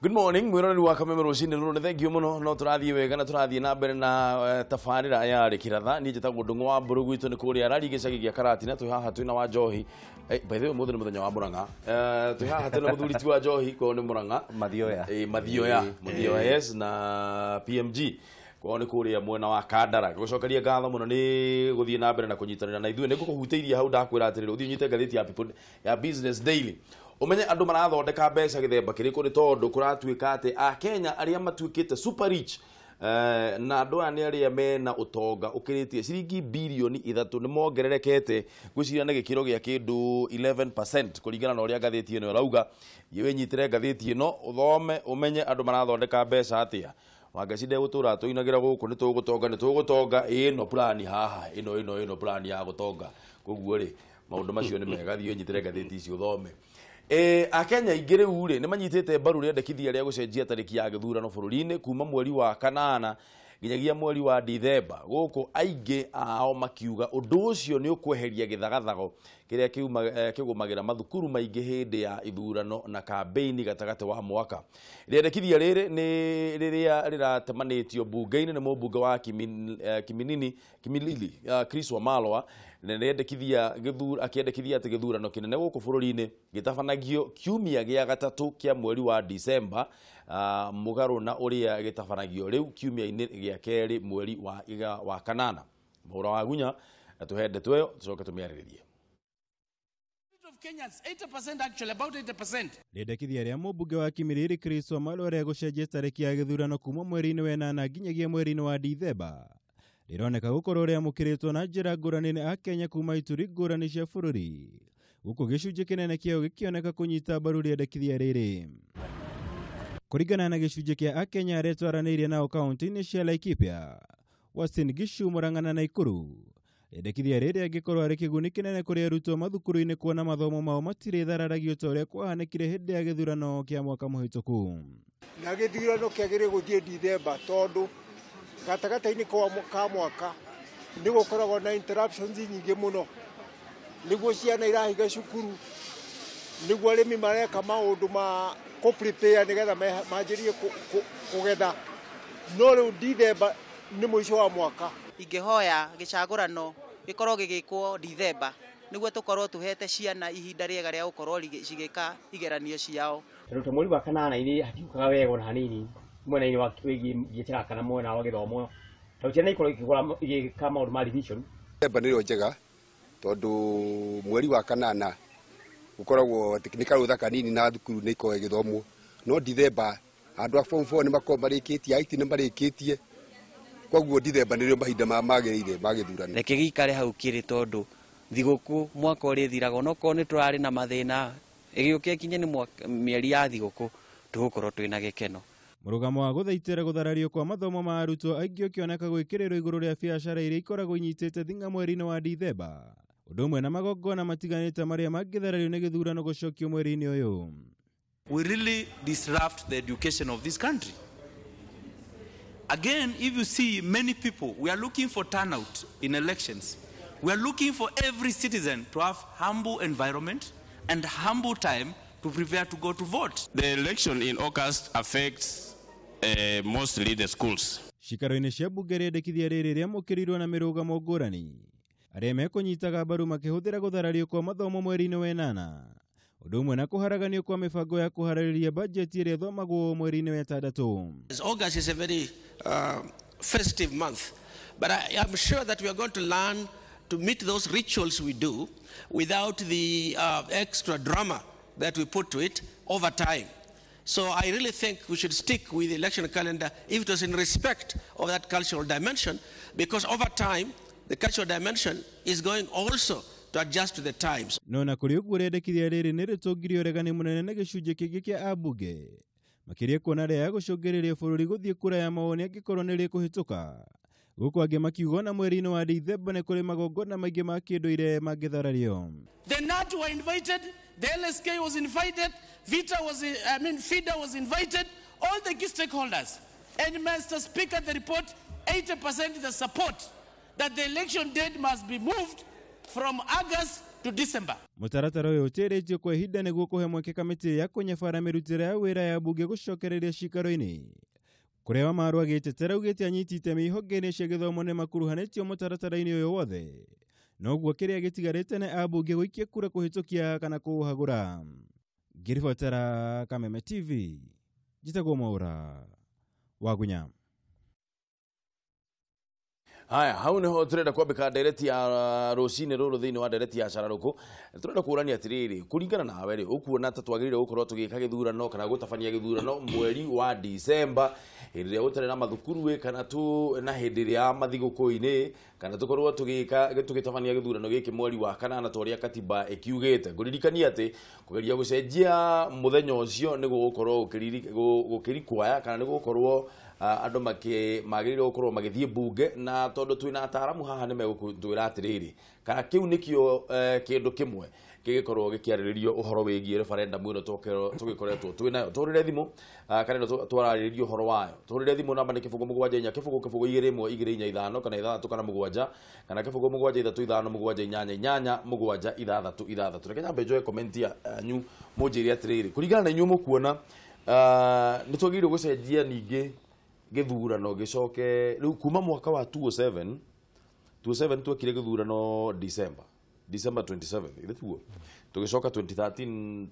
Good morning, mwirori wa kameme rucini ruru thank you muno no turathie wega na turathie na mbere na tafarira ya rikiratha ni njeta gundungu wa mburu gwitu ni kuria rari gicagi gia Karatina twi haha twina wa Njohi by the way muthe ni muthenya wa Murang'a twi haha twina muthuri ti wa Njohi ko ni Murang'a Mathioya yes na PMG ko ni kuria mwena wa Kandara gucokeria ngatho muno ni guthie na mbere na kunyitanira na ithuĩ nĩ ngũkũhutĩirie hau ndakwĩra atĩrĩrĩ ũthiĩ ũnyite ngathĩti ya People ya Business Daily umenye andu marathondeka mbeca githemba kiriko ni tondu kuratuika ati Akenya aria matuikite super rich na andu ani aria mena utonga ukiritie ciringi bilioni 3 ni mongererekete gwiciria na gikiro gia kindu 11% kuringana na uria ngathiti ino rauga yewe nyitire ngathiti ino uthome umenye andu marathondeka mbeca atia wangacinde gutura tuinagira guku ni tugutonga ino plan haha ino plan ya gutonga koguo ri maundu macio ni mega thio nyitire ngathiti ici uthome Akenya ingire ure ni manyitete mbaru riendekithia ria gucenjia tariki ya githurano bururi-ini kuma mweri wa kanana nginyagia mweri wa Dithemba guku aingi ao makiuga undu ucio ni ukweheria githagathago kiria kigumagira mathukuru maingi hindi ya ithurano na campaign gatagate wa mwaka riendekithia riri ni riria riratemanitio bunge-ini ni mubunge wa Kimilili Chris Wamalwa na riendekithia akiendekithia ati githurano kinene guku bururi-ini gitabanagio kiumia gia gatatu kia mweri wa Disemba mugaru na uria gitabanagio riu kiumia-ini gia keri mweri wa kanana mura wa gunya atuhende tweyo tucoke tumiariririe Kenyans 80% actually about 80%. Riendekithia ria mubunge wa Kimilili Chris Wamalwa ria gucenjia tariki ya githurano kuma mweri-ini wa 8 nginyagia mweri-ini wa Dithemba rironeka gukorwo riamukiritwo na njira ngurani ni Akenya kuma ituri ngurani cia bururi guku gicunjĩ kinene kiao gikioneka kunyita mbaru riendekithia riri kuringana na gicunjĩ kia Akenya aria twaranirie nao kaunti-ini cia Laikipia, Uasin Gishu, Murang'a na Nakuru. Riendekithia riri angikorwo ari kiguni kinene kuri arutwo mathukuru-ini kuona mathomo mao matire thararagio ta uria kwahanĩkire hindi ya githurano kia mwaka muhituku. Na githurano kiagire guthie Dithemba tondu gatagata-ini ka mwaka ni gukoragwo na interruptions nyingi muno niguo ciana irahiga cukuru niguo arimi mareka maundu ma ku prepare nigetha manjirie kugetha no riu Dithemba ni muico wa mwaka ingihoya gicagurano gikorwo gigikwo Dithemba niguo tukorwo tuhete ciana ihinda riega ria gukorwo cigika igeranio ciao ruto mweri wa kanana ini hatiukaga wega ona hanini mwena-ini wa gietera kana mwena wa githomo to ciana ikorwo ikigura igika maundu ma revision Dithemba nirio njega tondu mweri wa kanana ukoragwo technical uthaka nini na thukuru ni ikoe githomo no Dithemba andu a form 4 ni makorwo marikitie IT ni marikitie koguo Dithemba nirio mahinda magirire magithurano reke gikare hau kiri tondu thiguku mwaka uri thirago no ko ni turari na mathina igiuke kinye ni mieri ya thiguku tugukorwo twina gikeno Murugamo wa guthaitira gutharario kwa mathomo ma arutwo aingi ukioneka gwikirirwo iguru ria biacara iria ikoragwo inyitite thinga mweri-ini wa Dithemba undu umwe na magongona matiganite maria mangitharario ni githurano gucokio mweri-ini uyu. We really disrupt the education of this country. Again, if you see many people, we are looking for turnout in elections. We are looking for every citizen to have humble environment and humble time to prepare to go to vote. The election in August affects mostly the schools. Cikaro-ini cia bunge riendekithia riri riamukirirwo na mirugamo ngurani aria mekunyitaga mbaru makihuthira gutharario kwa mathomo mweri-ini wa 8 undu umwe na kuharaganio kwa mibango ya kuharĩrĩria bajeti iria thomagwo mweri-ini wa 6. August is a very festive month, but I am sure that we are going to learn to meet those rituals we do without the extra drama that we put to it over time. So I really think we should stick with the election calendar if it was in respect of that cultural dimension, because over time the cultural dimension is going also to adjust to the times. No na kuri uguo riendekithia riri ni ritungirio regani munene na gicunjĩ kingi kia abunge makiria kuona ria gucungiriria bururi guthie kura ya mawoni angikorwo ni rikuhituka guku angi makiuga na mweri-ini wa Dithemba ni kuri magongona maingi ma kinduire mangitharario. The NAT were invited, the LSK was invited, FIDA was invited, all the key stakeholders. And Mr. Speaker, the report, 80% the support that the election date must be moved from August to December. Mutaratara uyu utiritio kwa ihinda niguo kuhe mweke kamiti ya kunyabara mirutire ya wira ya bunge gucokereria cikaro-ini kuria Wamaru agitetera ugite anyiti itemi ihonge-ini cia githomo ni makuruhanitio mutaratara-ini uyu wothe noguo kiria gitigarite ni abunge guikia kura kuhitukia kana kuhagura. Ngiribotera Kameme TV jitagwo Mwaura Wagunya. Haya, hau niho turenda kwambika ndereti ya rucini ruru thiini wa ndereti ya Cararuku. Turenda kurania atiriri, kuringana nawe ri ukuona ta twagirire gukorwo tugika githurano kana gutabania githurano mweri wa December iriria gutare na mathukuru kana tu na hindi ya mathiguku-ini kana tukorwo tugitabania githurano giki mweri wa kanana twaria katiba ikiugite. Nguririkania ati kugeria gucenjia muthenya ucio ni gukorwo gukirikwaya kana ni gukorwo andu magirire gukorwo magithie bunge na tondu twina ataramu haha ni megutwira atiriri kana kiu nikio kindu kimwe gigikorwo gikiariririo uhoro wigie referendum ino tugikoretwo twinayo turire thimu kana no twararirio uhoro wayo turire thimu namba ni kifungo mugwanja inya kifungo 2 kana 6 kana mugwanja kana kifungo mugwanja 3 mugwanja inyanya mugwanja 6 reke nyambe njoe comment ya nyu munjiri atiriri kuringana na inyu mukuona ni twagirire gucenjia ningi githurano gicoke riu kuma mwaka wa 2007 twekire githurano December 27 ithuo tugicoka 2013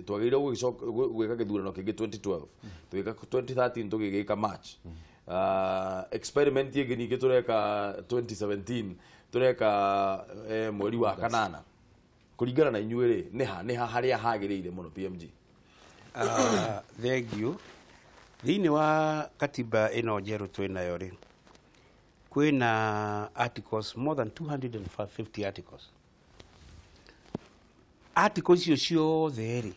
twagirire gugicoka gwika githurano kingi 2012 twika 2013 tugigika March experiment yegi ningi tureka 2017 tureka mweri wa kanana kuringana na inyuĩ niha haria hagirire muno PMG. Thank you. Thiini wa katiba ino njeru twinayo ri kwina articles more than 250 articles icio ciothe ri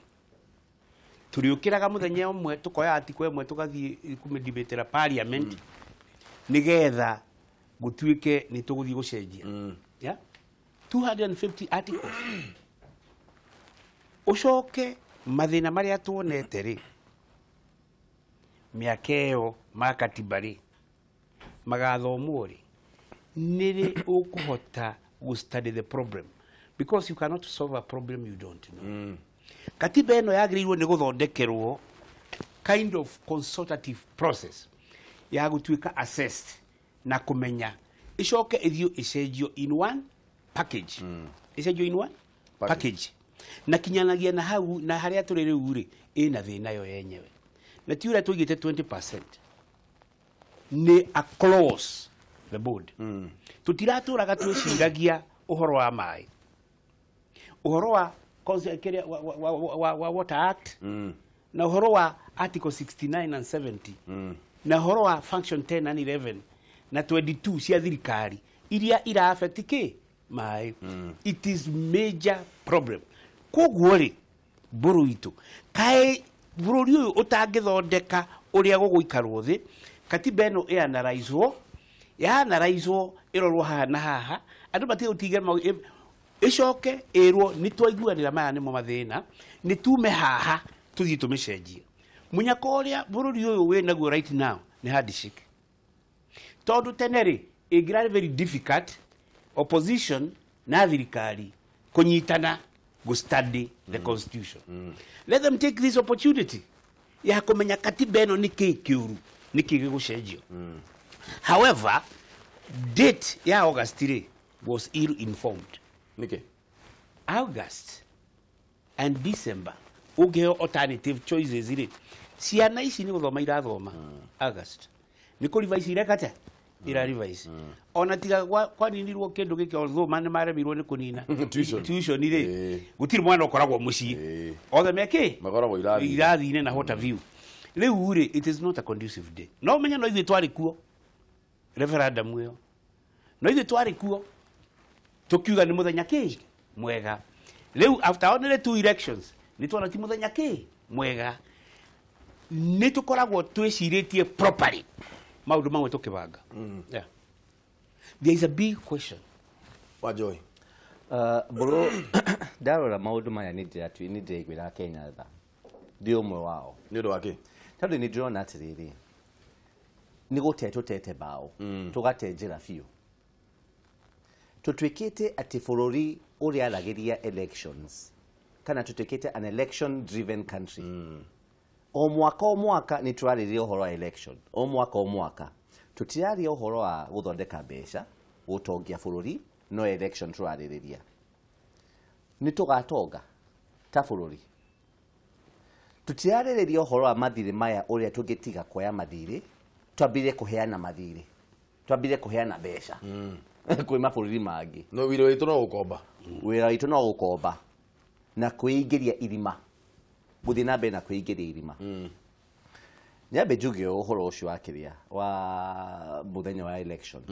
turiukiraga muthenya umwe tukoya article imwe tugathie kumidibatera parliament nigetha gutuike ni tuguthie gucenjia yeah 250 articles ucoke mathina maria tuonete ri miakeo makatiba ri magathomwo ri niri ukuhota gu study the problem because you cannot solve a problem you don't know. Katiba eno yagirirwo ni guthondekerwo kind of consultative process ya gutuika assessed na kumenya icoke ithio icenjio in one package icenjio in one package na kinyanagia na hau na haria turi riu ri ina thina yo yenyewe na tiura tugite 20% ni a close the board tutiraturaga twiciragia uhoro wa mai uhoro wa Water Act na uhoro wa Article 69 and 70 na uhoro wa Function 10 and 11 na 22 cia thirikari iria ira affect ki mai it is major problem koguo ri buru itu kai bururi uyu utangithondeka uria guguikarwo thi katiba eno analyzewo irorwo haha na haha andu batie utigema icoke irwo ni twaiguanira maya nimo mathina ni tume haha tuthie tumicenjie munyako uria bururi uyu we naguo right now ni handshake tondu teneri igira very difficult opposition na thirikari kunyitana go study the constitution let them take this opportunity ya kumenya katiba eno niki kiuru niki gigucenjio however date ya August 3 was ill informed niki August and December ugeo alternative choices ire ciana ici ni guthoma irathoma August ni ku revise irekate ira revise ona tiga kwa ninirwo kindu giki although mane maremirwo ni kunina tuition ire gutiri mwana ukoragwo mucii othe meki makoragwo irathi na hota view riu ure it is not a conducive day no menya no ithu twari kuo referendum yo no ithu twari kuo tukiuga ni muthenya ki mwega riu after only 2 elections ni twona ti muthenya ki mwega ni tukoragwo twiciritie properly maundu mamwe tukibanga yeah there is a big question Wajoi bro darora maundu maya ni ndigwira Kenya tha ndi umwe wao ni ndo wake tondu ni drone atiriri ni gutete bao tugate njira fiu tutwikite ati bururi uria arageria elections kana tutwikite an election driven country o mwaka ni turaririe uhoro wa election o mwaka tutiraria uhoro wa guthondeka mbeca gutongia bururi no election turaririria ni tugatonga ta bururi tutiraria uhoro wa mathire maya uria tungitiga kuoya mathire twambire kuheana mathire twambire kuheana mbeca kwĩ mabũrũri mangĩ no wĩra witũ no gũkomba wĩra witũ no gũkomba na kwĩingĩria irima gũthiĩ na mbere na kwĩingĩria irima nyambe njuge ũhoro ũcio wa kĩrĩa wa mũthenya wa election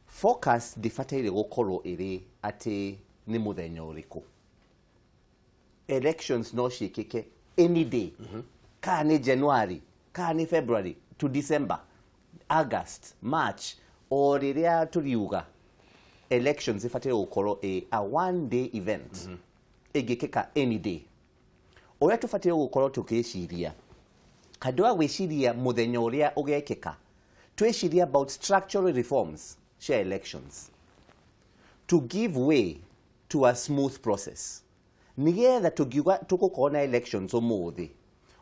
focus ndĩbataire gũkorwo ĩrĩ atĩ nĩ mũthenya ũrĩkũ elections no ciĩkĩke any day kana nĩ January kana nĩ February to December August March o riria turiuga elections ifataire gukorwo a one day event igikika any day oya tufataire gukorwo tukiciria kandu agwiciria muthenya uria ugekika twiciria about structural reforms share elections to give way to a smooth process nigetha tugiuga tukukona elections umuthi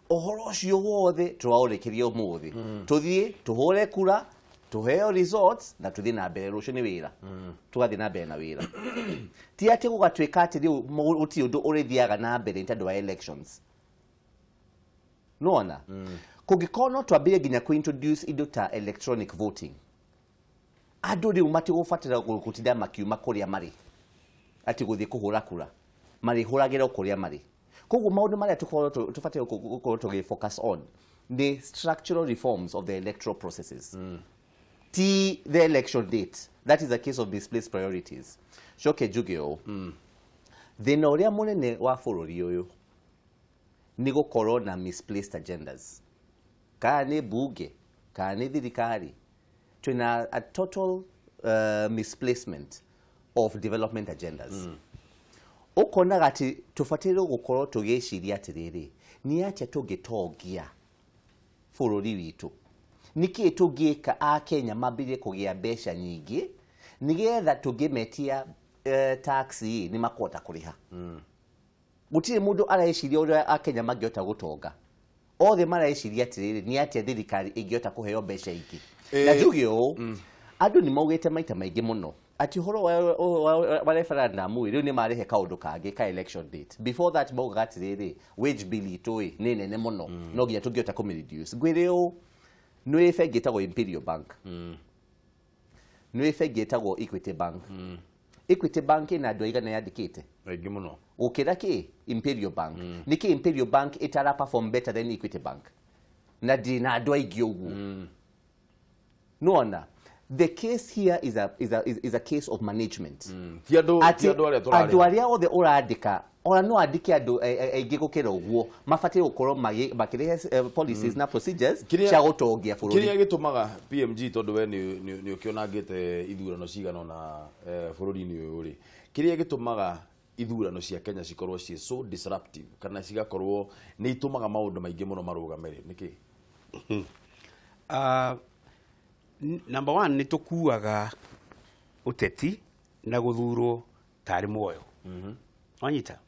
ohoro ucio wothe twaurikiria umuthi tuthie tuhure kura tuheo results na tuthie na mbere rucio ni wira tugathie na mbere na wira ti ati gugatwika ati riu uti undu urithiaga na mbere ntandu wa elections nona kugikono twambire ginya ku introduce indo ta electronic voting andu riu matigufatira gutinda makiuma kuria mari ati guthie kuhura kura mari huragiro kuria mari koguo maundu maria tufatire gukorwo tugifocus on the structural reforms of the electoral processes the election date. That is a case of misplaced priorities. Shoke jugeo. Thina uria munene wa bururi uyu ni gukorwo na misplaced agendas. Kana ni bunge, kana ni thirikari. Twina a total misplacement of development agendas. Ukona gati tufatire gukorwo tugiciria atiriri ni atia tugitongia bururi witu niki tugika Akenya mambire kugia mbeca nyingi nigetha tungimetia taxi ni makota kuriha gutire mundu araiciria uria Akenya mangiota gutonga othe maraiciria atiriri ni atia thirikari ingiota kuheo mbeca ingi na jugio andu ni maugite maita maingi muno ati horo wa referendum riu ni marihe kaundu kangi ka election date before that mauga atiriri wage bill itoi ni nene muno no nginya tungiota ku reduce gwireo no effect getagwo Imperial Bank no effect getagwo Equity Bank Equity Bank ina andu aigana yandikite aingi muno ukira ki Imperial Bank niki Imperial Bank itara perform better than Equity Bank na dina andu aingi ugu no the case here is a case of management ti andu aria othe urandika ona no andike andu aingi gukira uguo mafatire gukorwo makirihe policies na procedures cia gutongia bururi kiria gitumaga PMG tondu we ni ukionangite ithurano cigano na bururi-ini uyu ri kiria gitumaga ithurano cia Kenya cikorwo ci so disruptive kana cigakorwo ni itumaga maundu maingi muno marugamire niki number 1 ni tukuaga uteti na guthurwo tari moyo wanyita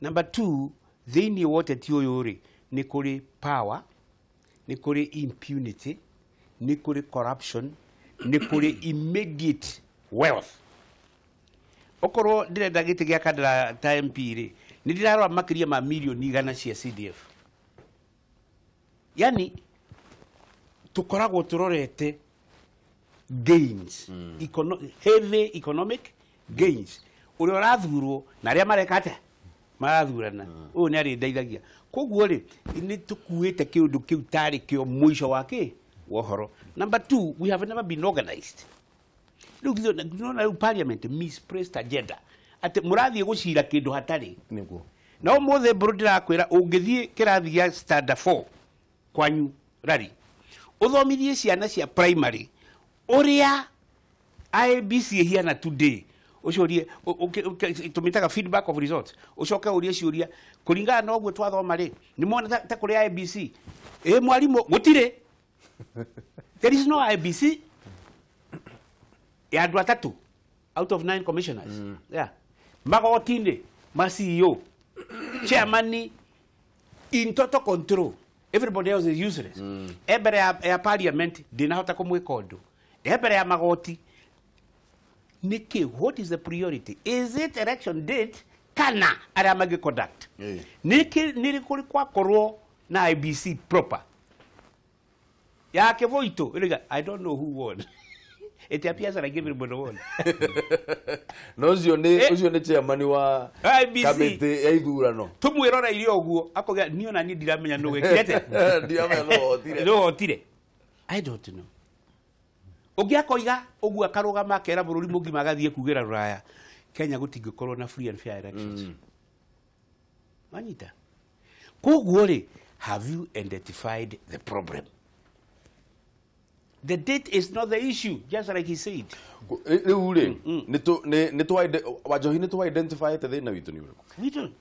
number 2 thini wote ti uyu ri ni kuri power ni kuri impunity ni kuri corruption ni kuri immediate wealth okorwo ndirenda giti gia kadra ta MP ri ni ndirarwa makiria ma milioni igana cia CDF yani tukoragwo turorete gains heavy economic gains uria rathurwo na aria marekate marathurana uyu ni ari ndeithagia koguo ri ni tukuite kiundu kiu tari kio mwisho wake wohoro number 2 we have never been organized look no parliament misplaced agenda ate murathie gucira kindu hatari niguo no mothe mburu ndirakwira ungithie kirathi gia standard 4 kwanyu rari uthomithie ciana cia primary uria IBC hiana today ucorie tumitaga feedback of results ucoke urie ciuria kuringana na ogwo twathoma ri ni mona ta kuri IBC mwalimu gutire there is no IBC ya andu atatu out of 9 commissioners yeah magotinde ma CEO chairman in total control everybody else is useless ebere ya parliament dinahota kumwika undu ebere ya magoti niki what is the priority is it election date kana ara magi conduct niki kuri kwa korwo na IBC proper ya ke voito I don't know who won it appears like everybody won no ucio ni chairman wa committee ya ithurano tumwirora irio oguo akoga niona ni ndiramenya no wekirete ndiramenya no hotire I don't know ugiakoiga oguo akarugama kera bururi mugima agathie kugira ruraya Kenya gutingikorwo na free and fair elections manita koguo ri have you identified the problem? The date is not the issue, just like he said. Riu wajohi ni to identify the thina witu ni uriku. We don't.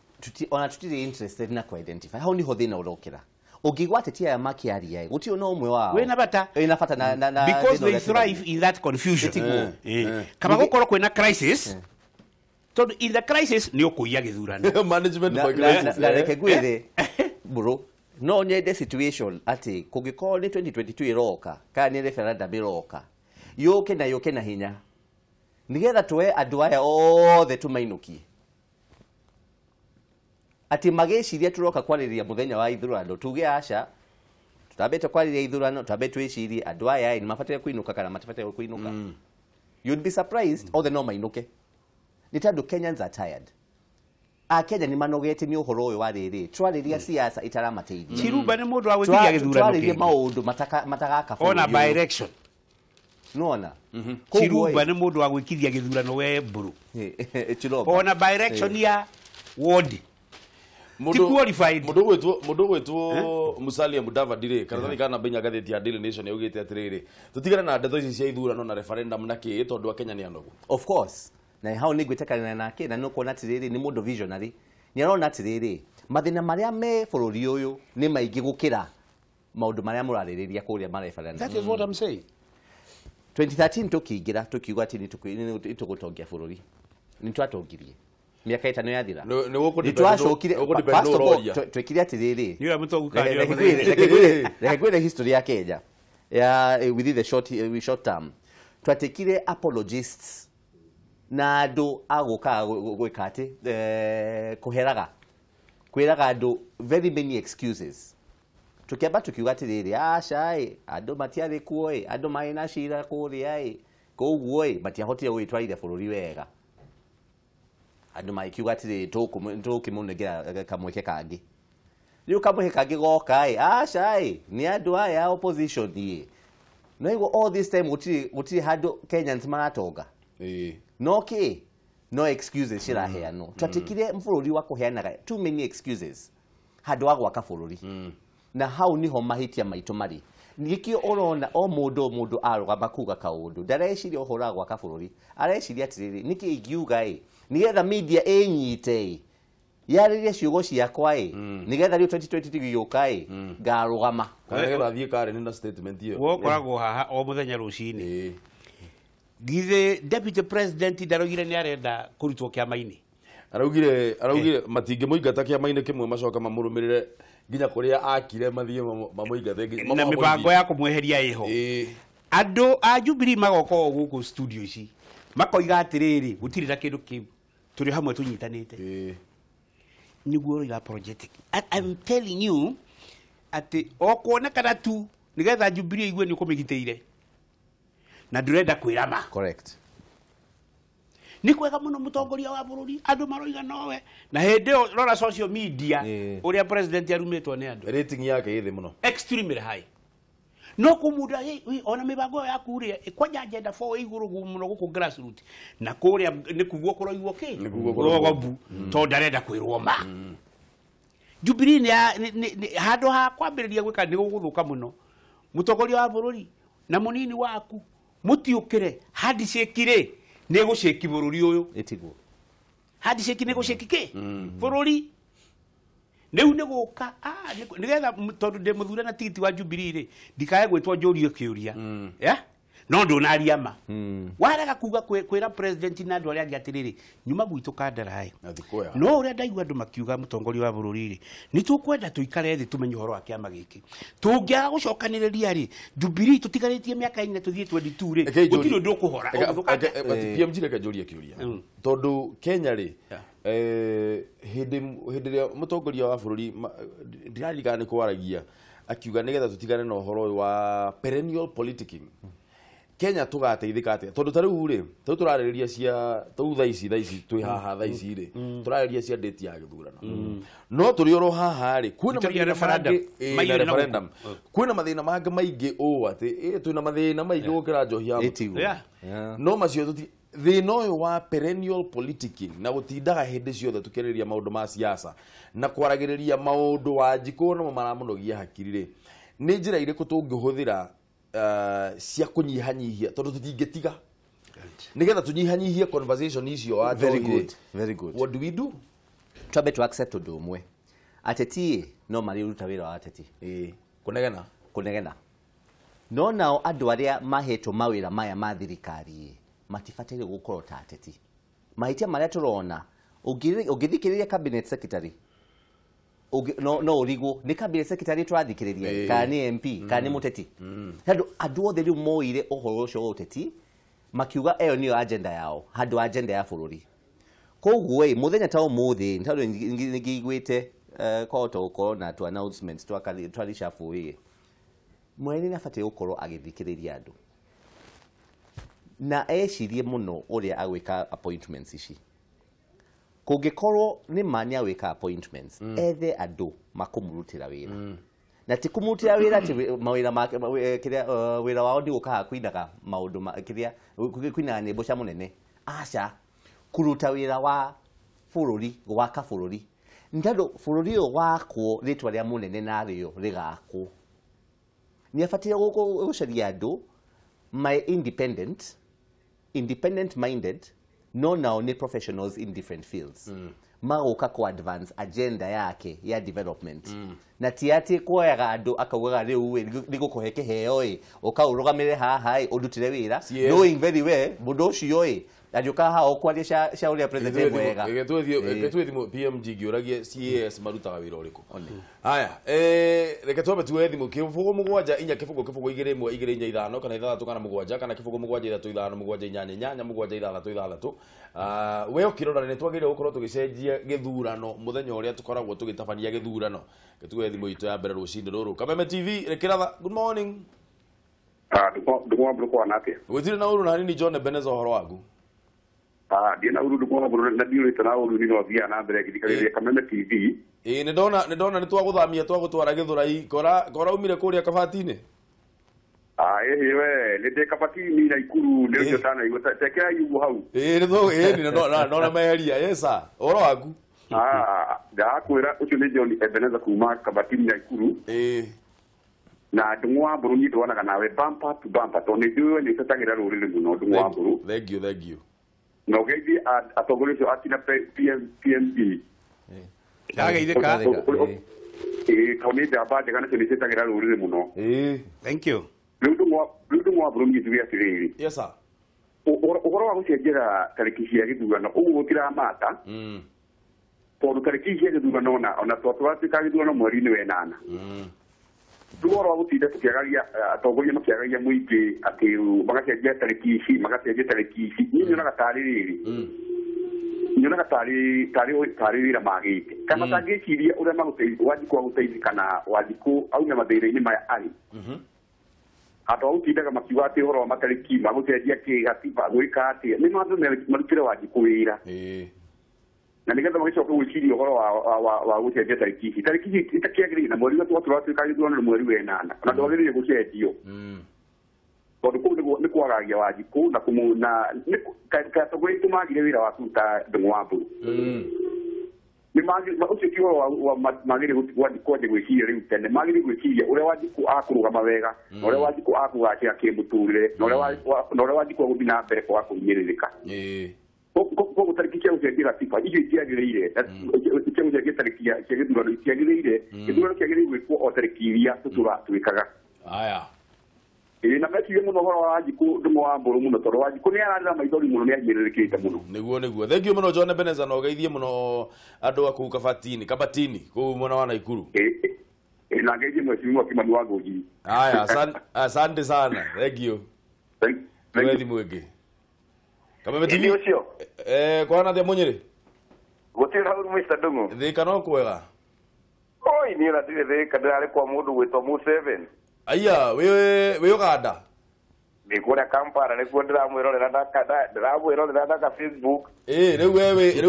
Ona tutire interested na ku identify. Hau niho thina urokira. Ungigwatetia ya makiaria guti ona umwe wao. We na bata. Ina bata na because they thrive in that confusion. Kama gukoro kwena crisis. So in the crisis ni ukuia githurano. Management na reke gwire. Bro. No nyende situation ati kugikoo ni 2022 iroka kana ni referendum iroka yoke na hinya nigetha twe andu aya othe tumainukie ati mageciria turoka kwariria muthenya wa ithurano tuge aca tutabete kwariria ithurano tutabete twicirie andu aya ni mabatire kuinuka kana matabatire kuinuka you'd be surprised all the no mainuke ni tandu Kenyans are tired. Akenya ni manogete ni uhoro uyu wa riri twariria siasa itaramateithia Chirumba ni mundu wa gwikiria githurano twariria maundu matagaka ona by election nona Chirumba ni mundu wa gwikiria githurano we mburu ona by election ya ward mundu gwetwo Musalia Mudavadi karatathi kana benya gatheti ya Daily Nation yugite atiriri tutigane na ndeto ici cia ithurano na referendum na ki tondu Akenya ni anogu of course na hau ni gwitekana nake na nuko na tiriri ni mundu visionary ni arona tiriri mathina maria me bururi uyu ni maingi gukira maundu maria muraririria kuria mareferendum. That is what I'm saying. 2013 tukiingira tukiuga ati ni tugutongia bururi ni twatongirie miaka itano yathira ni guku twacokire twekire atiriri ni mutonguka reke gwire history ya Kenya ya within the short term twatekire apologists na andu aguka gwika ati kuheraga kwiraga andu very many excuses tukiamba tukiuga atiriri acai andu matiari kuoi andu mai na cira kuria koguo matiahotire gwitwarire bururi wega andu maikiuga atiriri tukimunegera kamweke kangi riu kamweke kangi goka acai ni andu aya opposition no all this time gutiri handu Kenyans maratonga no excuses shiraheano twatikire mbururi wa kuheanaga too many excuses handu wa gwaka bururi na hau niho mahitia maitu mari nikio urona o mundu arugama kuga kaundu ndareciria uhora gwaka bururi areciria atiriri niki ingiuga nigetha media enyite yariria ciugo ciakwa nigetha riu 2022 yuka ngarugama nigetha thie kare na statement iyo wokoragwo haha o muthenya rucini githe deputy president ndarogire ni arenda kurutwo kiama-ini araugire matinge muingata kiama-ini kimwe macoka mamurumirire nginya kuria akire mathie mamuingate na mibango ya kumweheria iho andu a Jubilee magoko guku studio ici makoiga atiriri gutiri na kindu kiu turi hamwe tunyitanite niguo roiga project I'm telling you ati okuonekana tu nigetha Jubilee igwe ni ukumigiteire na ndurenda kwirama correct ni kwega muno mutongoria wa bururi andu maroiga nowe na hende rora social media uria president arumetwo ni andu rating yake ithi muno extremely high no kumuda ona mibango ya kuria kwanja agenda 4 iguru muno guku grassroots na kuria ni kuguo kuroigwo ki rogobu to ndarenda kwirwo ma Jubilee ni handu ha kwambiriria gwika ni guguthuka muno mutongoria wa bururi na munini waku mutiukire hadi shekire ne gusheki bururi uyu etiguo hadi sheki ne gusheki ke bururi neu ne guka nigetha tondu de muthura na tigiti wa Jubilee ri ndikae gwitwo njurio kiuria ya no ndonaria ma warega kuga kwira president na andu aria angi atiriri nyuma gwitu kandarae no uria ndaigua andu makiuga mutongoria wa bururi ni tukwenda tuikare thi tumenye horo wa kiama giki tungiaga gucokaniriria ri Jubilee tutigaritie miaka 4 tuthie 22 ri gutiro ndukuhora PMG reke njurie kiuria tondu Kenya ri hindi ria mutongoria wa bururi ndirarigana ni kwaragia akiuga nigetha tutigane na horo wa perennial politicking Kenya tugateithika atia tondu tariu ri turaririria cia tha ici twi haha tha ici ri turaririria cia date ya githurano no turi oro haha ri kwina referendum kwina mathina mangi maingi o ati twina mathina maingi gukira njohia no macio tuti thina uyu wa perennial politicking na gutindaga hindi ciothe tukiriria maundu ma siasa na kwaragiriria maundu wa njiko no maramunogia hakiri ri ni njira iriku tungihuthira cia kunyihanyihia tondu tutingetiga nigetha tunyihanyihie conversation icio wa very good what do we do twabe to accept undu umwe ateti no mari ruta wira wa ateti kunegena no nao andu aria mahetwo mawira maya ma thirikari matifatire gukorwo ta ateti mahitia maria turona ungithikiriria cabinet secretary no urigo ni cabinet secretary twathikiriria kani MP kani muteti andu othe riu moire uhoro ucio uteti makiuga eyo niyo agenda yao handu agenda ya bururi koguo muthenya ta umuthi ntaru ngigwite koto ukorwo na tu announcements twalishafu mwene ni afatie gukorwo agithikiriria andu na ecirie muno uria agwika appointments ici kungikorwo ni mania wika appointments ethe andu makumurutira wira na ti kumurutira wira ati mawira make kiria wira wao ndi gukaha kwindaga maundu kiria kwina nyimbo cia munene aca kuruta wira wa bururi gwaka bururi ndado bururi yo wakwo ritwa ria munene na rio rigakwo ni afatire gucaria andu my independent minded no now ni professionals in different fields magoka ku advance agenda yake ya development na tiati kuoyaga andu akaugaga riu ni gukuheke heo ukaurugamire haha udutire wira knowing very well mundu ucio ajuka hao kwaria cia uria president wega getuthi PMG giuragie CAS marutaga wira uriku haya reke twabe tuwe thimu kifugo mugwanja inya kifugo igire imwe igire inya ithano kana ithathatu kana mugwanja kana kifugo mugwanja ithatu ithano mugwanja inyanya inyanya mugwanja ithathatu we ukirora ni twagire gukorwo tugicenjia githurano muthenya uria tukoragwo tugitabania githurano getuwe thimu itu ya mbere rucinde ruru Kameme TV rekiratha good morning ndumwa mbuko anate wetire na uru na nini John Beneza horo waku dina uru ndumwa buru na dio itana uru ni no via na mbere githikariria Kameme TV ni ndona ni twaguthamia twagutwara githurai kora umire kuria kabatini we lete kabatini na ikuru ndio tana igota tekea yugo hau ni ndona meheria yesa horo waku ndakwira ucio ni John Beneza kuma kabatini na ikuru na ndumwa buru ni ndona nawe bumper to bumper to ni ndio ni tatagira rurire muno ndumwa buru thank you no gethi atogorecio atina PMP ndageire ka koni ndamba njega nacio nĩciĩtagĩra rũrĩrĩ mũno thank you rĩu ndũmwa bũrũri gĩthuge atĩrĩrĩ yes sir ũhoro wa gũcenjera tarĩki cia gĩthurano ũguo gũtiramata tondũ tarĩki cia gĩthurano ona twatuĩka gĩthurano mweri-inĩ wa ĩnana ũhoro wa gũtinda tũkĩagagia atongoria makĩagagia mũingĩ atĩ magacenjia tarĩki ici niĩ nyonaga tarĩ rĩrĩ nyonaga tarĩ wĩra magĩte kana tangĩciria ũrĩa Wanjikũ agũteithĩkana Wanjikũ aume mathĩna-inĩ maya arĩ andũ agũtindaga makiuga atĩ ũhoro wa matarĩki magũcenjia kĩgatiba gwĩka atĩa nĩ mandũ marutĩre Wanjikũ wĩra na nigetha magĩcoka gwĩciria ũhoro wa gũcenjia tarĩki ici itakĩagĩrĩire na mweri ũcio tũratuĩka gĩthurano nĩ mweri wa ĩnana na ndwagĩrĩire gũcenjio tondũ kũu nĩ kwagagia Wanjikũ na kũmũna katogore tumagire wĩra wa kũruta ndũng'wa mbũrũ ucio ti ũhoro magĩrĩ Wanjikũ gwĩciria rĩu tene magĩrĩ gwĩciria ũrĩa Wanjikũ akũrũgama wega na ũrĩa Wanjikũ akũgacĩra kĩmũtũrĩre na ũrĩa Wanjikũ agũthiĩ na mbere kwaga kũhinyĩrĩrĩka koguo tarĩki cia gũcenjia gatiba icio itiagĩrĩire cia gũcenjia tarĩki cia gĩthurano itiagĩrĩire gĩthurano kĩagĩrĩire gwĩkwo o tarĩki iria tũtũra twĩkaga aya na meci muno horo wa Wanjiku ndumo wa mburu muno toro Wanjiku ni ararira maithori muno ni agiririkite muno niguo thengi muno John Beneza no geithie muno andu aku kabatini ku mwana wa Naikuru na geithie mwecimu Kimani wa Ngoji haya asante sana thank you wethi mwege kama metini ucio kwana the munyiri gutira hau Mr. Dungu thika no kwega oi ni na dire kadare kwa mundu gwitwo Mu7 aya we Uganda ni kuna Kampala ni kwa ndiramwirorera ndaka Facebook riu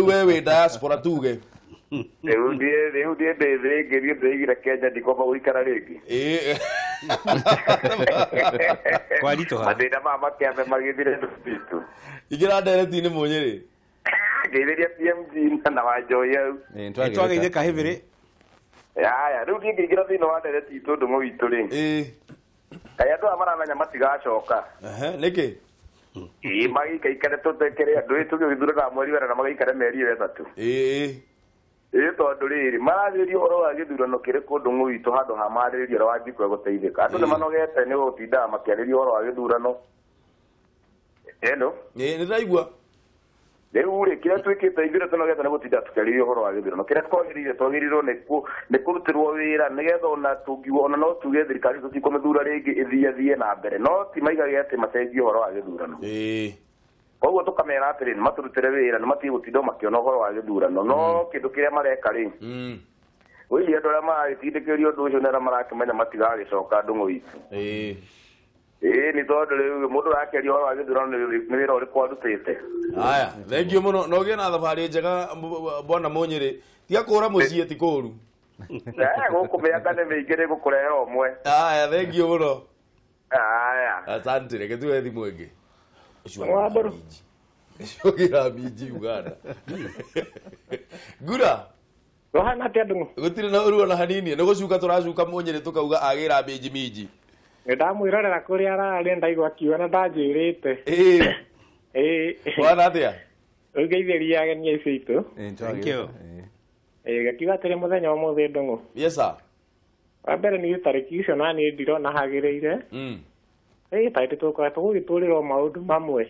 wewe diaspora tuge riu die ngerie ndegira Kenya ndikoba uikara ringi kwa rito ha mathina mama kiambe magithire ndubitu igira ndereti ni munyiri ngeiriria PMG na wanjoya twageire kahivire ya riu ngigira thina wa ndereti itu ndungu witu ringi kaya ndo amaramenya matigacoka niki magikaikare tutekere andu itu githurana mweri wera na magaikare meri 3 tondu riri mararirio horo wa githurano kiriku ndungu witu handu ha mariririo ro Wanjiku guteithika andu ni manogete ni gutinda makiaririo horo wa githurano ni raigua riu ri kira twikite ithire tunogete ni gutinda tukiaririo horo wa githurano kira twagirirwo ni kurutirwo wira nigetha ona tungiwona no tuge thirikari tutikomethura ringi ithiathie na mbere no ti maigage ati macenjie horo wa githurano koguo tukamera atiri maturutire wira ni matige gutinda makiona horo wa githurano no kindu kiria mareka ri wili andu aria maratindikĩria ũndũ ũcio nĩarĩa marakĩmenya matigagicoka ndũng'ũ itu ni tondu riu mundu rakeria horo wa githurano ni wira ũrĩkũ arutĩte haya thank you muno no gĩe na thabarĩ njega bwana Munyiri tia kũra mũciĩ ti kũru gũkũ mĩanga nĩ mĩingĩ nĩ gũkũrehe ũmwe haya thank you muno haya asante reke tuwe thimũ ĩngĩ Mbaru gira miji Uganda gura rohana tia ndungu gutire na uruo na hanini no gucuka turacuka Munyiri tukauga agira miji ndamwirorera kuri arari ndaigwa kiwa na ndanjirite wana atia ugeithĩria ageni aicio itu thank you gakiuga atĩrĩ mũthenya wa mũthĩ ndungu yes sir wa mbere nĩ tariki icio na niĩ ndirona hagĩrĩire tarĩki tũkoretwo gũgĩtũrĩrwo maũndũ mamwe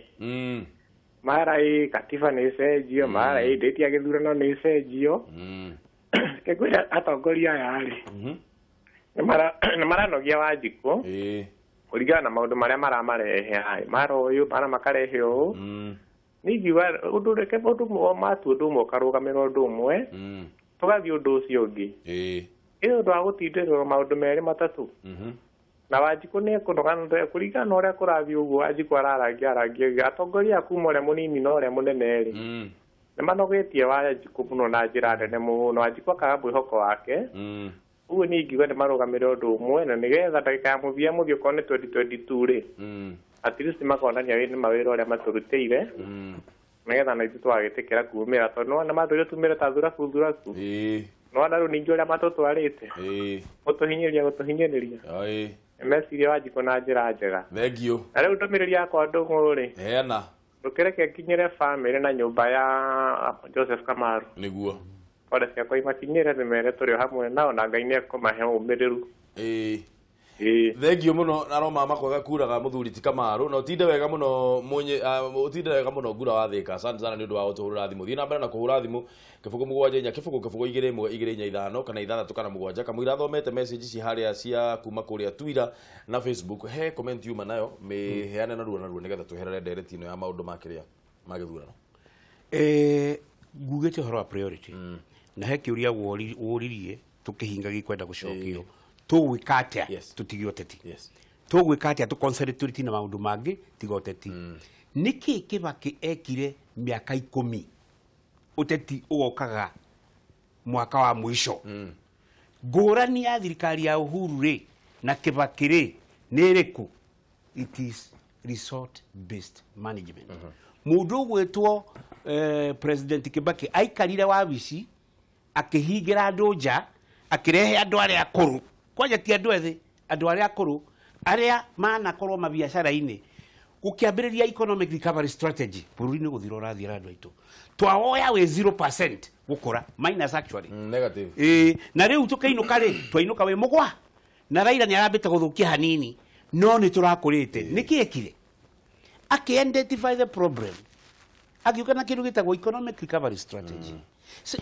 mara katiba nĩ cenjio mara ndĩti ya gĩthurano nĩ cenjio kĩngwĩra atongoria aya rĩ nĩ maranogia Wanjiku kũringana na maũndũ marĩa maramarehe mara ũyũ mara makarehe ũũ ningiuga ũndũ reke ũndũ matua ũndũ ũmwe ũkarũgamĩra ũndũ ũmwe tũgathiĩ ũndũ ũcio ũngĩ ũndũ wa gũtindĩrĩrwo maũndũ merĩ matatũ na Wanjiku nĩ kũnogana kũringana na ũrĩa kũrathiĩ ũguo Wanjiku ararangia atongoria kuma ũrĩa mũnini na ũrĩa mũnene rĩ nĩ manogetie Wanjiku mũno na njĩra nene mũno Wanjiku akaga mwĩhoko wake ũguo niĩ ingiuga nĩ marũgamĩrĩre ũndũ ũmwe na nĩgetha ndagĩka ya mũthia mũthia okorwo nĩ 2022 rĩ at least makonania nĩ mawĩra ũrĩa matũrutĩire nĩgetha na ithuĩ twagĩtĩkĩra kuumĩra tondũ nĩ mathũire tumĩre ta thuraku no na rĩu ningĩ ũrĩa matũtwarĩte gũtũhinyĩrĩria meciria Wanjiku na njĩra njega thank you na rĩu ndũmĩrĩri yakwa ndũng'ũ rĩ heana ndũkĩreke nginyĩre famĩlĩ na nyũmba ya Joseph Kamaru nĩguo ore ciakwa imakinyĩre nĩmere tũrĩ hamwe nao na Ngai nĩ ekũmahe ũmĩrĩru thank you muno na roma makwega kuraga muthuri ti Kamaru na utinde wega muno utinde wega muno ngura wa thika asante sana ni undu wa utuhurira thimu thina mbere na kuhura thimu kifugo mugwanja nya kifugo igire imwe igire nya ithano kana ithathatũ kana mugwanja kamwira thomete message ci haria cia kuma kuria Twitter na Facebook he comment yuma nayo miheane na ruo nigetha tuherere ndereti ino ya maundu makiria magithurano ngugĩte horo wa priority na he kiuria woririe tukihinga gikwenda gucokio tugwika atia tutige ũteti tugwika atia tuconcentrate na maundu mangi tiga ũteti niki Kibaki ekire miaka 10 ũteti ũgokaga mwaka wa mwisho ngũrani ya thirikari ya Uhuru ri na Kibaki ri nĩ ĩrĩkũ it is resort based management mundu gwetwo president Kibaki aikarire wabici akihingira andu nja akirehe andu aria akuru kwaja ti andu ethi andu aria akuru aria manakorwo mabiacara-ini gukiambiriria economic recovery strategy bururi-ini guthira urathira andu aitu twawoya we 0% gukura minus actually negative na riu tukainuka ri twainuka we mugwa na Raila ni arambite guthukia hanini no ni turakurite niki ekire identify the problem agiukana kindu gitagwo economic recovery strategy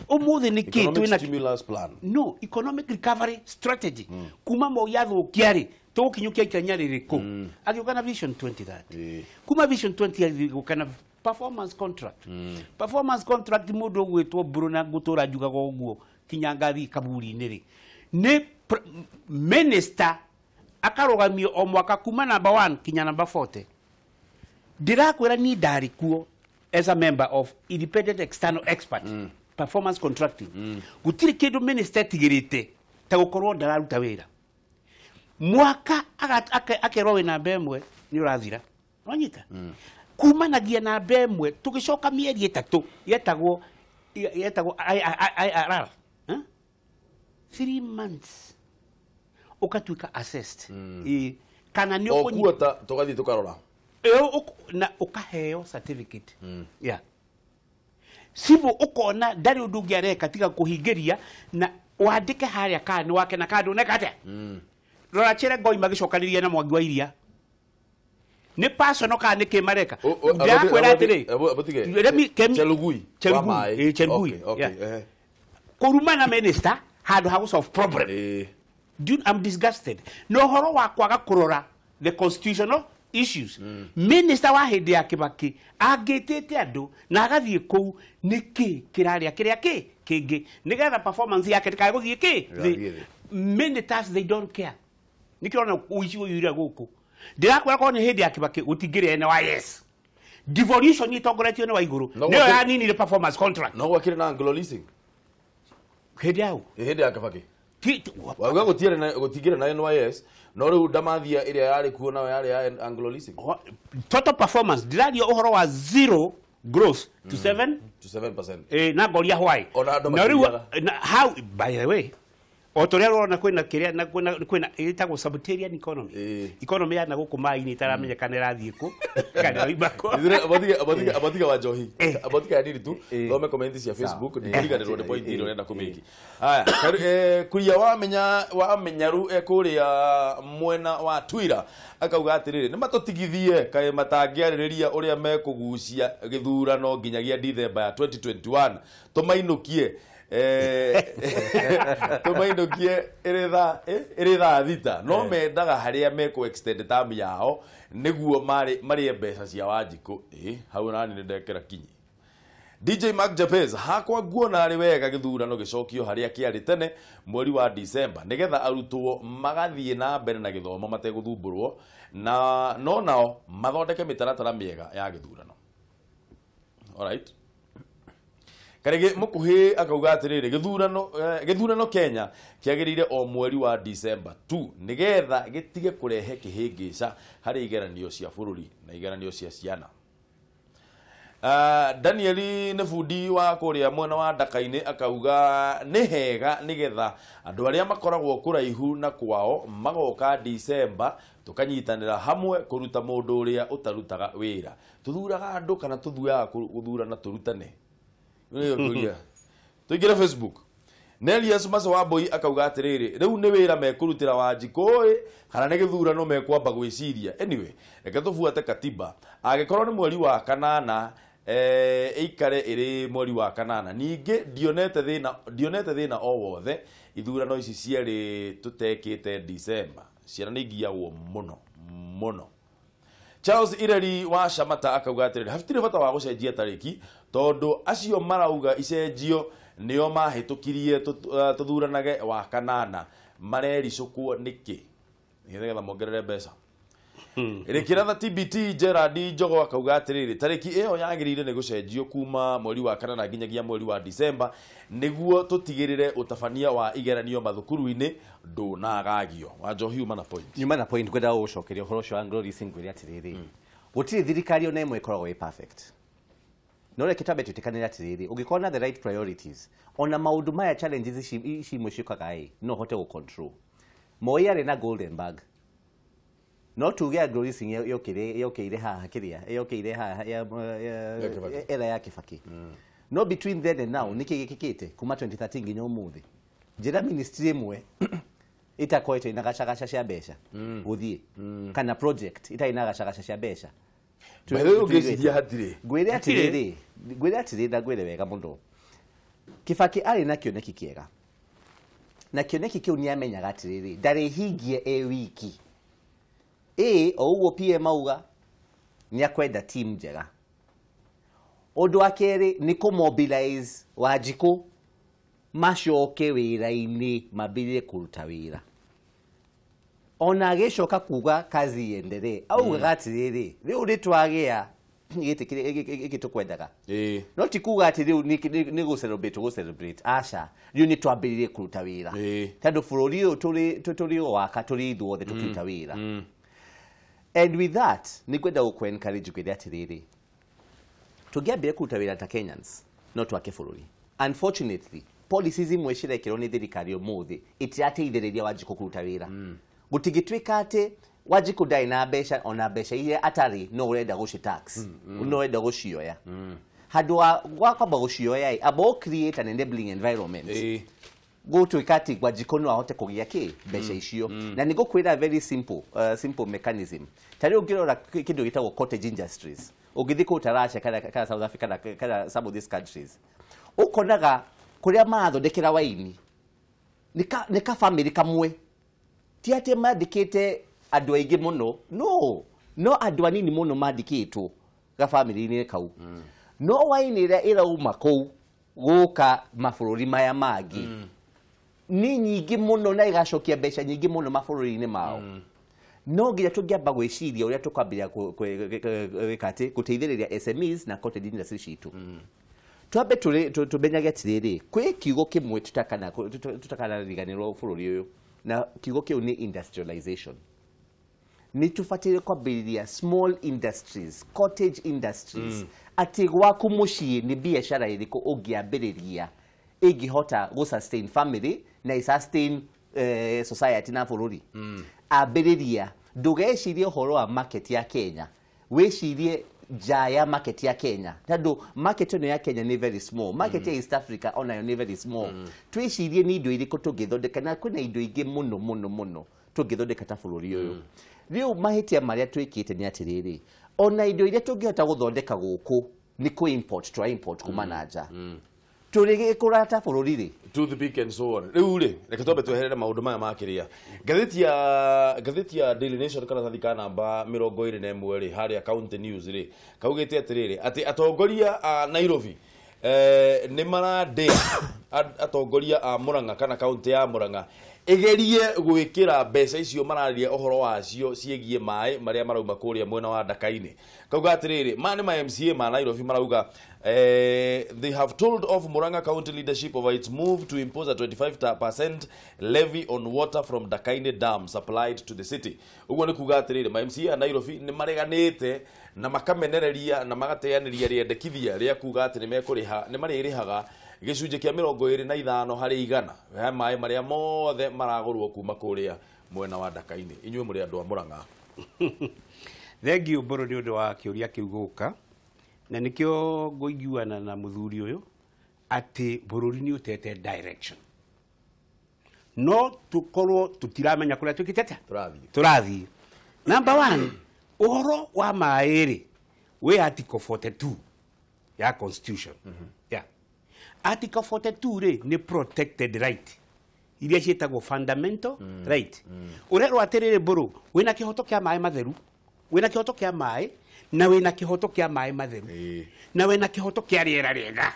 umuthi niki twina stimulus plan no economic recovery strategy kuma mo yathukiari tukinyukia ikanya ririku agiukana vision 2030 kuma vision 2030 performance contract performance contract mundu gwitwo Bruna gutura njugaga uguo kinya ngathi kaburi niri ni minister akarogamio o mwaka kuma number 1 kinya number 40 ndirakwira ni ndari kuo as a member of independent external expert performance contracting gutiri kindu minister tigirite ta gukorwo ndararuta wira mwaka akerowe na bemwe ni urathira wanyita kumanagia na bemwe tugicoka mieri 3 yetagwo IRR 3 months ukatuika assessed kana ni okuota tugathi tukarora na ukaheo certificate yeah sibo ukona ndari undu ngiareka tiga kuhingiria na wandike haria kana wake na kandu nekate rora chere ngoi magicokaniria na mwangi wa iria ni personal ka ni kimareka ndakwira atiri Chelugui kuruma na minister handu ha solve problem I'm disgusted no horo wa kwaga kurora the constitutional issues minister wa hindi ya Kibaki agitete andu na agathie kou niki kiraria kiria kingi nigetha performance yake tikae guthie the ministers they don't care nikirona uici uyira guku ndirakwira ko ni hindi ya Kibaki utingire NYS devolution ni tongoretio ni wa iguru no ya nini the performance contract no wakire na Anglo leasing hindi ya Kibaki wauga gutigire na NYS no riu ndamathia iria yari kuo nayo yari ya Anglo leasing total performance ndiradio uhoro wa 0 growth to 7% na goria why no riu how by the way otoria rona kwina kiria na kwina itagwo subtarian economy ya na guku mai-ini itaramenya kana irathie ku kana ibako abotiga wa Njohi abotiga ya nini tu thome comments cia Facebook ndiriganirwo ni point ino renda kumiki haya kuria wamenyaru kuria mwena wa Twitter akauga atiriri ni matutigithie kae matangiaririria uria mekugucia githurano nginyagia December ya 2021 tumainukie tumainukie iritha thita no mendaga haria meko extend term yao niguo mari mbeca cia Wanjiku hau nani ni ndekera kinyi DJ Mark Japez hakwa guona ari wega githurano gicokio haria kiari tene mweri wa December nigetha arutwo magathie na mbere na githomo mateguthumbũrwo na no nao mathondeke mitaratara miega ya githurano. Alright, karege mukuhi akauga atiriri githurano Kenya kiagirire o mweri wa December 2 nigetha gitige kurehe kihingica hari igeranio cia bururi na igeranio cia ciana. Danieli Nefundi wa kuria mwena wa Ndakaini akauga ni hega nigetha andu aria makoragwo kuraihu na kwao magoka December tukanyitanira hamwe kuruta mundu uria utarutaga wira tuthuraga andu kana tuthuaga guthurana turutane. Tuigire Facebook Nelias Maso wa Boy akauga atiriri riu ni wira mekurutira Wanjiku kana ni githurano mekwamba gwiciria. Anyway reke tufuate katiba agikorwo ni mweri wa kanana ikare iri mweri wa kanana ninge dionete thina o wothe ithurano ici ciari tutekite December ciana ni ngiagwo muno. Charles Ireri wa Shamata akauga atiriri hafitire bata wa gucenjia tariki tondu acio marauga icenjio nio mahitukirie tuthuranage wa kanana marericukwo niki nigetha mongerere mbeca. Irekiratha TBT Gerard Njogo akauga atiriri tariki iyo yagirire ni gucenjio kuma mweri wa kanana nginyagia mweri wa December niguo tutigirire utabania wa igeranio mathukuru-ini ndunagagio. Wa Njohi umana point gwenda gucokeria horo cio Anglo leasing gwiri atiriri gutiri thirikari ona imwe ikoragwo i perfect no reke tabe tutikanira atiriri ugikona the right priorities ona maundu maya challenges ici imwe ciukaga no hote gu control Moi ari na golden bag no tuge Anglo leasing yokire haha kiria yokire haha era ya Kibaki no between then and now niki gikikite kuma 2013 nginya umuthi njira ministry imwe itakoete ina gacagaca cia mbeca guthie kana project ita ina gacagaca cia mbeca Wewe ungeciria hatire gwire atiriri na gwire wega muno Kibaki ari na kioneki kiega na kioneki kiu ni amenyaga atiriri ndari hingie wiki o uguo PM auga ni akwenda team njega undu wa keri ni ku mobilize Wanjiku macoke wira-ini mambirire kuruta wira ona agicoka kuga kazi iendelee augaga atiriri riu ritwagia giti tukwendaga no ti kuga ati riu ni go celebrate aca riu ni twambiririe kuruta wira tondu bururi uyu turi waka turi ithuothe tukiruta wira and with that ni kwenda ku encourage kwenda atiriri tugiambire kuruta wira ta Kenyans no twake bururi unfortunately policies imwe cirekirwo ni thirikari umuthi itirateithĩrĩria Wanjiku kuruta wira gutigitwika ati Wanjiku ndai na mbeca ona mbeca iria atari no urenda gucitax no urenda gucioya handu wa kwamba gucioya abo create an enabling environment gutwika ati Wanjiku no ahote kugia ki mbeca icio na ni gukwira very simple mechanism tari ungirora kindu gitagwo cottage industries ugithi ku Tarasha kana South Africa kana some of these countries ukonaga kuria mathondekera waini nika family kamwe ti ati mandikite andu aingi muno no andu anini muno mandikitwo ga family ni kau no waini ira irauma kuu guka mabururi maya mangi ni nyingi muno na igacokia mbeca nyingi muno mabururi-ini mao no nginya tungiamba gwiciria uria tukambia gwikati guteithiriria SMEs na cottage industry citu twambe tumenyage atiriri kwi kiugo kimwe tutakana riganirwo bururi uyu na kiugo kiu ni industrialization ni tufatire kwambiriria small industries cottage industries ati gwaku mucii ni biashara iriku ungiambiriria ingihota go sustain family na sustain society na bururi ambiriria ndugecirie uhoro wa market ya Kenya wicirie jaya market ya Kenya tondu market ino ya Kenya ni very small market ya East Africa ona ni very small twicirie ni indo iriku tungithondeka na kwina indo ingi muno tungithondeka ta bururi uyu riu mahitia maria twikite ni atiriri ona indo iria tungihota guthondeka guku ni ku import kuma na nja turige kurata bururi ri to the big and so on riu ri reke tobe tweherere maundu maya makiria gatheti ya Daily Nation kana thika namba 21 ri haria county news ri kaugite atiriri ati atongoria a Nairobi ni maradea atongoria a Murang'a kana county ya Murang'a igerie gwikira mbeca icio mararia uhoro wacio ciegie mai maria marauma kuria mwena wa Ndakaini kauga atiriri mani ma MCA ma Nairobi marauga they have told of Murang'a County leadership over its move to impose a 25% levy on water from Ndakaini dam supplied to the city uguo ni kuga atiriri ma MCA Nairobi ni mareganite na makamenereria na magateaniria riendekithia ria kuga ati ni mekuriha ni maririhaga gicunje kia 25 hari 100 mai maria mothe maragurwo kuma kuria mwena wa Ndakaini inywe muri andu a Murang'a thengio mburu ni undu wa kiuria kiu guka na nikio nguiguana na muthuri uyu ati bururi ni utete direction no tukorwo tutiramenya kuria tukitete turathi number 1 uhoro wa mairi we article 42 ya constitution Article 42 ri ni protected right iria cietagwo fundamental right urerwo atiriri mburu wina kihoto kia mai matheru wina kihoto kia mai na wina kihoto kia mai matheru na wina kihoto kia riera riega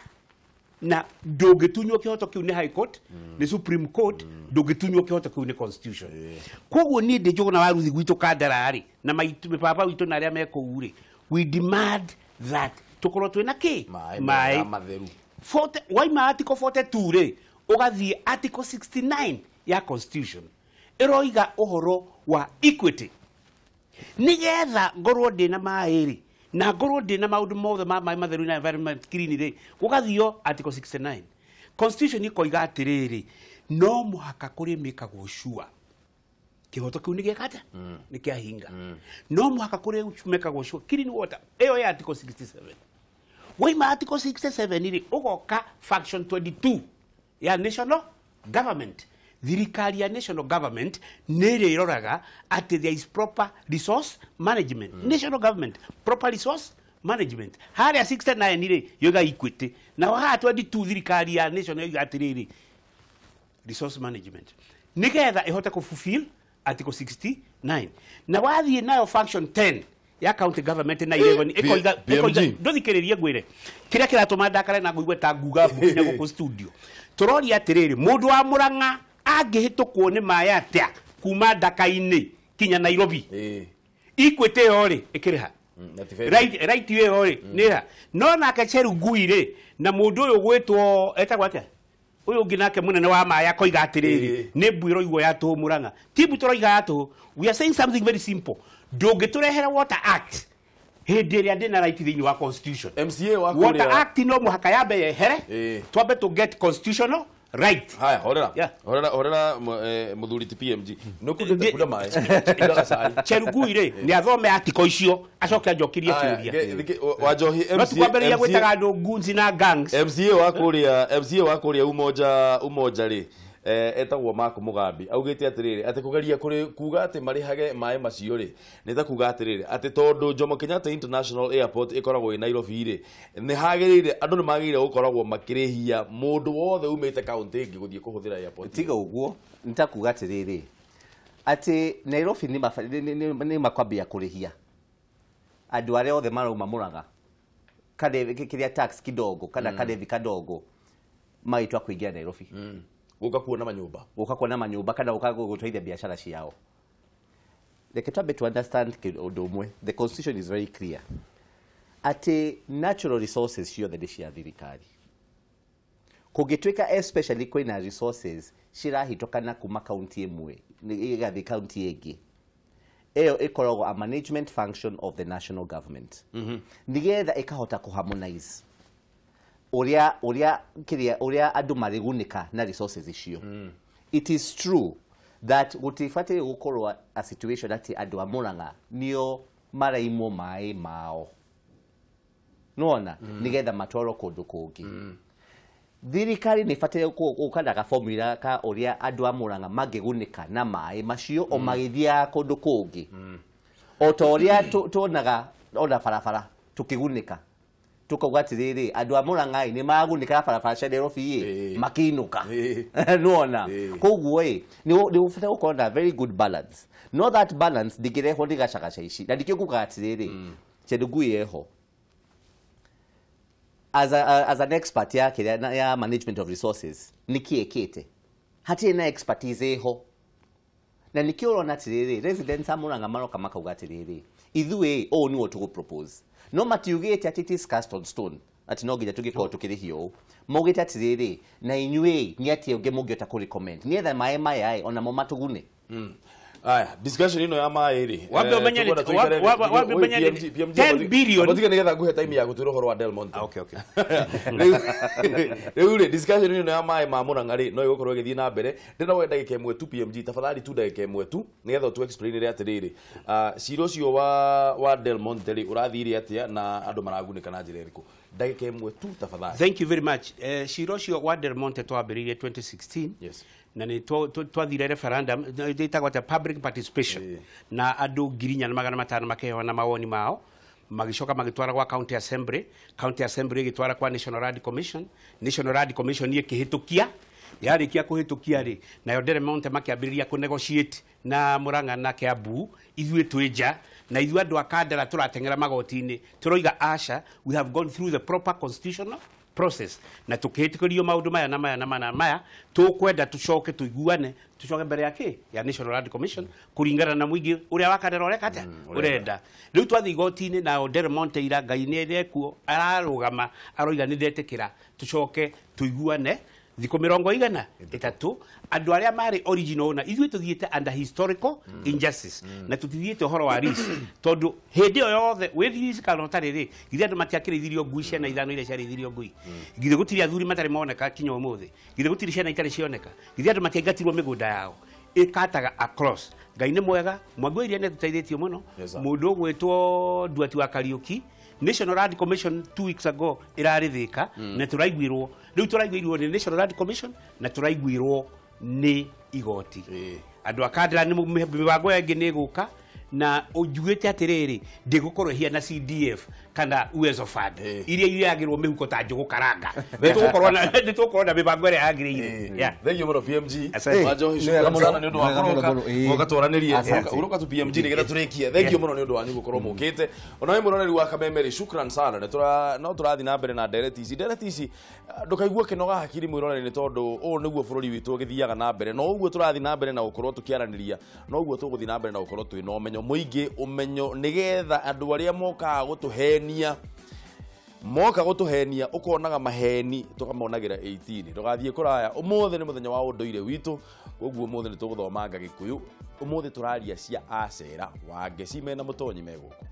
na ndungitunywo kihoto kiu ni high court ni supreme court ndungitunywo kihoto kiu ni constitution koguo ni ndi njuguna waruthi gwitu kandarari na maitu papa witu na aria meko uri we demand that tukorwo twina ki mai matheru waima article 42 ri ugathie article 69 ya constitution iroiga uhoro wa equity nigetha ngorwo ndina mairi na ngorwo ndina maundu mothe ma mai matheru na environment clean ri ugathio article 69 constitution ikoiga atiriri no muhaka kuri mikagwo sure kihoto kiu ni gekata ni kia hinga no muhaka kuri mikagwo sure clean water eyo ya article 67 waima article 67 iri ugoka faction 22 ya national government thirikari ya national government nere iroraga at there is proper resource management. National government proper resource management. Haria 69 ire yoga equity. Na waha 22 thirikari ya national yoga atiriri resource management. Nigetha ihota ku fulfill article 69. Na wathi nayo function 10 ya county government na 11 ekoiga ndithikiririe ngwire kiria kiratuma ndakare na nguigwe ta nguga mbukinya guku studio turori atiriri mundu wa Murang'a angihitukwo ni maya atia kuma ndaka-ini kinya Nairobi Equity yori ikiriha right we yori nira no na Cararuku ire na mundu uyu gwitwo etagwa atia uyu ungi nake munene wa maya koiga atiriri ni mbwiro igwo ya tu Murang'a tibu turoiga ya tu. We are saying something very simple. Ndũngĩtũrehera Water Act hĩndĩ ĩrĩa ndĩna right thĩinĩ wa constitution. MCA wa Water Act no mũhaka yambe yehere twambe to get constitutional right. Haya horera muthuri ti PMG no kuda mai Cararuku ire ni athome article icio acoke anjokirie kĩũria wa Njohi MCA gwĩtaga andũ gunzi na gangs. MCA wa kuria umoja ri etagwo Mark Mugambi augite atiriri ati kugeria kuri kuga ati marihage mai macio ri nita kuga atiriri ati tondu Jomo Kenyatta International Airport ikoragwo i Nairobi ri ni hagirire andu ni magire gukoragwo makirihia mundu wothe umite county ingi guthie kuhuthira airport tiga uguo nitakuga atiriri ati Nairobi ni makwambia kurihia andu aria othe marauma Murang'a kade kiria tax kidogo kana kade kadogo maitwa kuingia Nairobi ukakuona manyumba kana ukaguteithia biashara ciao. Like to understand odumwe the constitution is very clear ati natural resources cio the cia thirikari kugitwika especially kwina resources cirahitokana kuma county imwe igathi county ingi eyo ikoragwo a management function of the national government nigetha ikahota kuharmonize uria andu marigunika na resources icio. It is true that gutifate gukorwa a situation ati andu a Murang'a nio maraimwo mai mao nona nigetha matwaro kundu kungi thirikari ni fate ukadaga formula ka uria andu a Murang'a magigunika na mai macio o magithia kundu kungi o to uria tuonaga ona farafara tukigunika tukauga atiriri andu a Murang'a ni magunika barabara cia Nairobi makinuka nuona koguo ni ufite gukorwo na very good balance no that balance ndigireho ndigacagaca ici na ndikikuga atiriri Cararuku yeho as an expert ya management of resources nikiekete hati na expertise eho na nikiurona atiriri residents a Murang'a maroka makauga atiriri ithuĩ o ni wotu propose no matiugite ati it cast on stone ati no nginya tugikoo tukirihio mugite atiriri na inyuĩ ni ati unge mungiota ku recommend ni etha mai mai ona mo matugune aya discussion ino ya mai ri wabe umenyani 10 billion botiga nigetha nguhe time ya gutwira horo wa Del Monte okay rĩu discussion ino ya mai ma Murang'a ri no igukorwo igithii na mbere ndina wenda ndagĩka ĩmwe tu PMG tafadhali tu ndagĩka ĩmwe tu nigetha tu explain ri atiriri ciro cio wa Del Monte ri urathire atia na andu maragunĩka na njĩra ĩrĩkũ ndagĩka ĩmwe tu tafadhali. Thank you very much. Ciro cio wa Del Monte twambĩrĩirie 2016 yes na ni twathire referendum itagwo ta public participation na andu 4,500 makeheo na mawoni mao magicoka magitwara kwa county assembly igitwara kwa National Land Commission ikihitukia yarikia kuhitukia ri nayo Del Monte makiambiriria ku negotiate na Murang'a na Kiambu ithuĩ twĩnja na ithuĩ andu akandara turatengera magoti-ini turoiga asha we have gone through the proper constitutional process na tukihitikirio maundu maya na maya tukwenda tucoke tuiguane tucoke mbere yake ya National Land Commission kuringana na muingi uria wakandara ureka atia urenda riu twathi igoti-ini na Del Monte ira ngai ni erekuo ararugama aroiga ni ndetikira tucoke tuiguane thiko 3 andu aria mari original na ithuĩ tuthiite under historical injustice na tutithiite horo wa risk tondu hindi yo yothe withisi kana tariri githia andu matiakĩrĩithirio ngui ciana ithano iria ciarĩithirio ngui githĩ gũtirĩ athuri matarĩ moneka kinya ũmũthĩ githĩ gũtirĩ ciana itarĩ cioneka githia andu matiaingatirwo mĩgũnda yao ikataga across ngai nĩ mwega mwangu iria nĩ tũteithĩtie mũno mũndũ ũgwĩtwo Nduati wa Kariuki National Land Commission 2 weeks ago irarithika na turaiguirwo riu turaiguirwo ni National Land Commission na turaiguirwo nĩ igoti andũ akandira nĩ mĩbango yangĩ nĩ gũka na ũnjugĩte atĩrĩrĩ ndĩgũkorwo hiana CDF kana Uwezo Fund iria yagĩrwo mĩhuko ta njũgũ karanga nĩtũkorwo na mĩbango ĩrĩa yagĩrĩire. Thengio mũno PMG Wanjohi shukran sana nĩ ũndũ wa gũka twaranĩrie uroka tu PMG nĩgetha tũrĩkie. Thengio mũno nĩ ũndũ wanyu gũkorwo mũkĩte. Ona we mũroneri wa Kamemeri shukran sana no tũrathiĩ na mbere na ndereti ici ndũkaigua kĩnoga hakiri mwĩroreri tondũ ũũ nĩguo bũrũri witũ ũgĩthiaga na mbere no ũguo tũrathiĩ na mbere na gũkorwo tũkĩaranĩria no ũguo tũgũthiĩ na mbere na gũkorwo twĩna ũmenyo mũingĩ ũmenyo nĩgetha andũ arĩa moka gũtũhenia ũkonaga maheni tũkamonagĩra 18 ndũgathiĩ kũraya. Ũmũthĩ nĩ mũthenya wa ũndũire witũ ũguo ũmũthĩ nĩ tũgũthomanga Gĩkũyũ ũmũthĩ tũraria cia acera wa ngeci mena mũtonyi megũkũ.